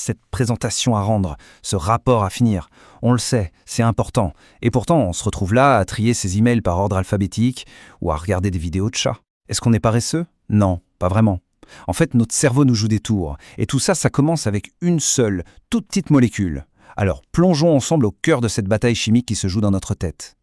cette présentation à rendre, ce rapport à finir. On le sait, c'est important. Et pourtant, on se retrouve là à trier ses emails par ordre alphabétique ou à regarder des vidéos de chats. Est-ce qu'on est paresseux? Non, pas vraiment. En fait, notre cerveau nous joue des tours. Et tout ça, ça commence avec une seule, toute petite molécule. Alors, plongeons ensemble au cœur de cette bataille chimique qui se joue dans notre tête.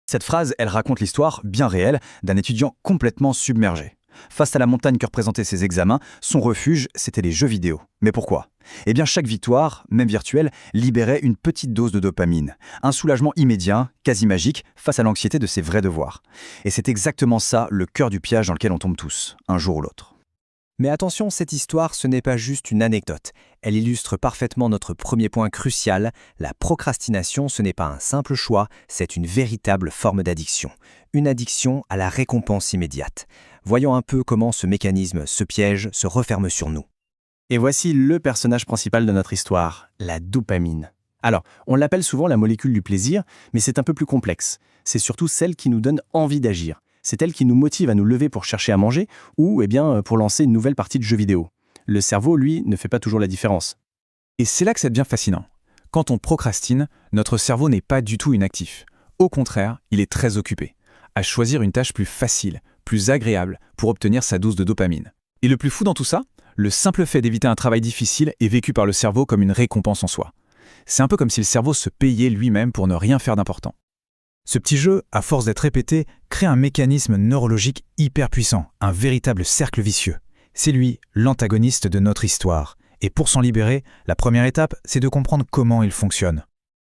Cette phrase, elle raconte l'histoire, bien réelle, d'un étudiant complètement submergé. Face à la montagne que représentaient ses examens, son refuge, c'était les jeux vidéo. Mais pourquoi? Eh bien, chaque victoire, même virtuelle, libérait une petite dose de dopamine. Un soulagement immédiat, quasi magique, face à l'anxiété de ses vrais devoirs. Et c'est exactement ça, le cœur du piège dans lequel on tombe tous, un jour ou l'autre. Mais attention, cette histoire, ce n'est pas juste une anecdote. Elle illustre parfaitement notre premier point crucial. La procrastination, ce n'est pas un simple choix, c'est une véritable forme d'addiction. Une addiction à la récompense immédiate. Voyons un peu comment ce mécanisme, ce piège, se referme sur nous. Et voici le personnage principal de notre histoire, la dopamine. Alors, on l'appelle souvent la molécule du plaisir, mais c'est un peu plus complexe. C'est surtout celle qui nous donne envie d'agir. C'est elle qui nous motive à nous lever pour chercher à manger ou pour lancer une nouvelle partie de jeu vidéo. Le cerveau, lui, ne fait pas toujours la différence. Et c'est là que ça devient fascinant. Quand on procrastine, notre cerveau n'est pas du tout inactif. Au contraire, il est très occupé, à choisir une tâche plus facile, plus agréable pour obtenir sa dose de dopamine. Et le plus fou dans tout ça, le simple fait d'éviter un travail difficile est vécu par le cerveau comme une récompense en soi. C'est un peu comme si le cerveau se payait lui-même pour ne rien faire d'important. Ce petit jeu, à force d'être répété, crée un mécanisme neurologique hyper puissant, un véritable cercle vicieux. C'est lui, l'antagoniste de notre histoire. Et pour s'en libérer, la première étape, c'est de comprendre comment il fonctionne.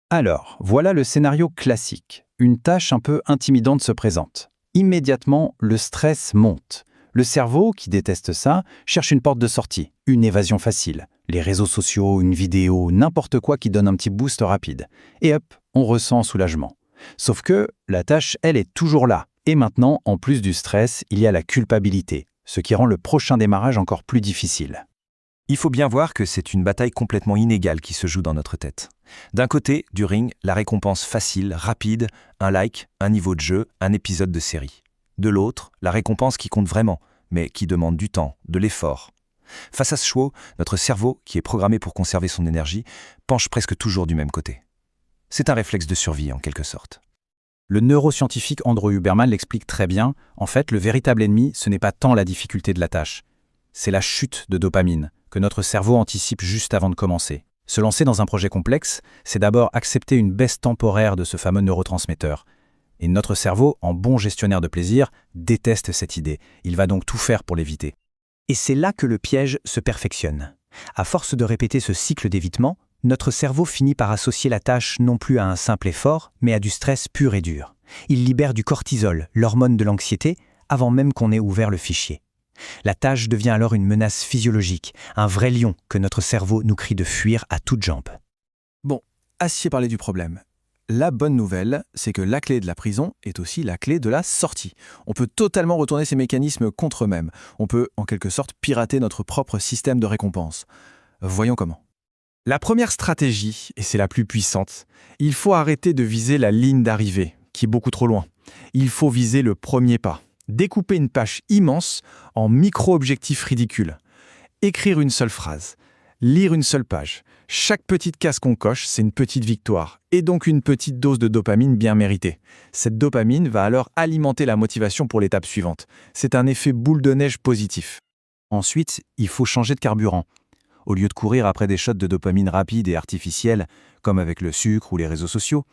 Alors, voilà le scénario classique. Une tâche un peu intimidante se présente. Immédiatement, le stress monte. Le cerveau, qui déteste ça, cherche une porte de sortie, une évasion facile. Les réseaux sociaux, une vidéo, n'importe quoi qui donne un petit boost rapide. Et hop, on ressent un soulagement. Sauf que la tâche, elle, est toujours là. Et maintenant, en plus du stress, il y a la culpabilité, ce qui rend le prochain démarrage encore plus difficile. Il faut bien voir que c'est une bataille complètement inégale qui se joue dans notre tête. D'un côté, du ring, la récompense facile, rapide, un like, un niveau de jeu, un épisode de série. De l'autre, la récompense qui compte vraiment, mais qui demande du temps, de l'effort. Face à ce choix, notre cerveau, qui est programmé pour conserver son énergie, penche presque toujours du même côté. C'est un réflexe de survie en quelque sorte. Le neuroscientifique Andrew Huberman l'explique très bien. En fait, le véritable ennemi, ce n'est pas tant la difficulté de la tâche. C'est la chute de dopamine que notre cerveau anticipe juste avant de commencer. Se lancer dans un projet complexe, c'est d'abord accepter une baisse temporaire de ce fameux neurotransmetteur. Et notre cerveau, en bon gestionnaire de plaisir, déteste cette idée. Il va donc tout faire pour l'éviter. Et c'est là que le piège se perfectionne. À force de répéter ce cycle d'évitement, notre cerveau finit par associer la tâche non plus à un simple effort, mais à du stress pur et dur. Il libère du cortisol, l'hormone de l'anxiété, avant même qu'on ait ouvert le fichier. La tâche devient alors une menace physiologique, un vrai lion que notre cerveau nous crie de fuir à toutes jambes. Bon, assez parlé du problème. La bonne nouvelle, c'est que la clé de la prison est aussi la clé de la sortie. On peut totalement retourner ces mécanismes contre eux-mêmes. On peut, en quelque sorte, pirater notre propre système de récompense. Voyons comment. La première stratégie, et c'est la plus puissante, il faut arrêter de viser la ligne d'arrivée, qui est beaucoup trop loin. Il faut viser le premier pas. Découper une page immense en micro-objectifs ridicules. Écrire une seule phrase. Lire une seule page. Chaque petite case qu'on coche, c'est une petite victoire, et donc une petite dose de dopamine bien méritée. Cette dopamine va alors alimenter la motivation pour l'étape suivante. C'est un effet boule de neige positif. Ensuite, il faut changer de carburant. Au lieu de courir après des shots de dopamine rapides et artificielles, comme avec le sucre ou les réseaux sociaux,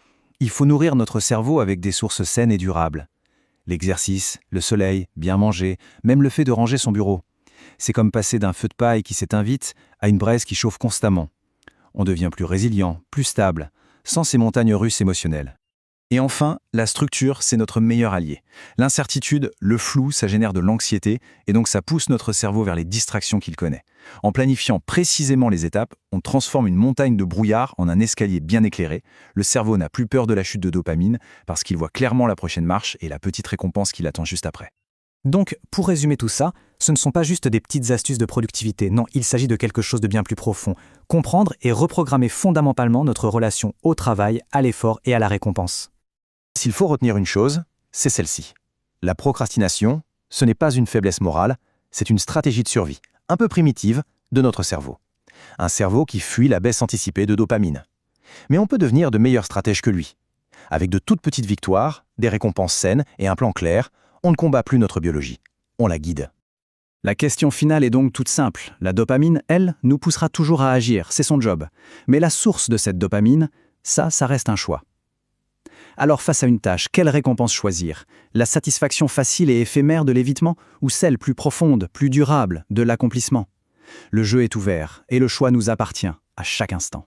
il faut nourrir notre cerveau avec des sources saines et durables. L'exercice, le soleil, bien manger, même le fait de ranger son bureau. C'est comme passer d'un feu de paille qui s'éteint vite à une braise qui chauffe constamment. On devient plus résilient, plus stable, sans ces montagnes russes émotionnelles. Et enfin, la structure, c'est notre meilleur allié. L'incertitude, le flou, ça génère de l'anxiété, et donc ça pousse notre cerveau vers les distractions qu'il connaît. En planifiant précisément les étapes, on transforme une montagne de brouillard en un escalier bien éclairé. Le cerveau n'a plus peur de la chute de dopamine, parce qu'il voit clairement la prochaine marche et la petite récompense qui l'attend juste après. Donc, pour résumer tout ça, ce ne sont pas juste des petites astuces de productivité. Non, il s'agit de quelque chose de bien plus profond. Comprendre et reprogrammer fondamentalement notre relation au travail, à l'effort et à la récompense. S'il faut retenir une chose, c'est celle-ci. La procrastination, ce n'est pas une faiblesse morale, c'est une stratégie de survie, un peu primitive, de notre cerveau. Un cerveau qui fuit la baisse anticipée de dopamine. Mais on peut devenir de meilleurs stratèges que lui. Avec de toutes petites victoires, des récompenses saines et un plan clair, on ne combat plus notre biologie. On la guide. La question finale est donc toute simple. La dopamine, elle, nous poussera toujours à agir, c'est son job. Mais la source de cette dopamine, ça reste un choix. Alors face à une tâche, quelle récompense choisir? La satisfaction facile et éphémère de l'évitement ou celle plus profonde, plus durable, de l'accomplissement? Le jeu est ouvert et le choix nous appartient à chaque instant.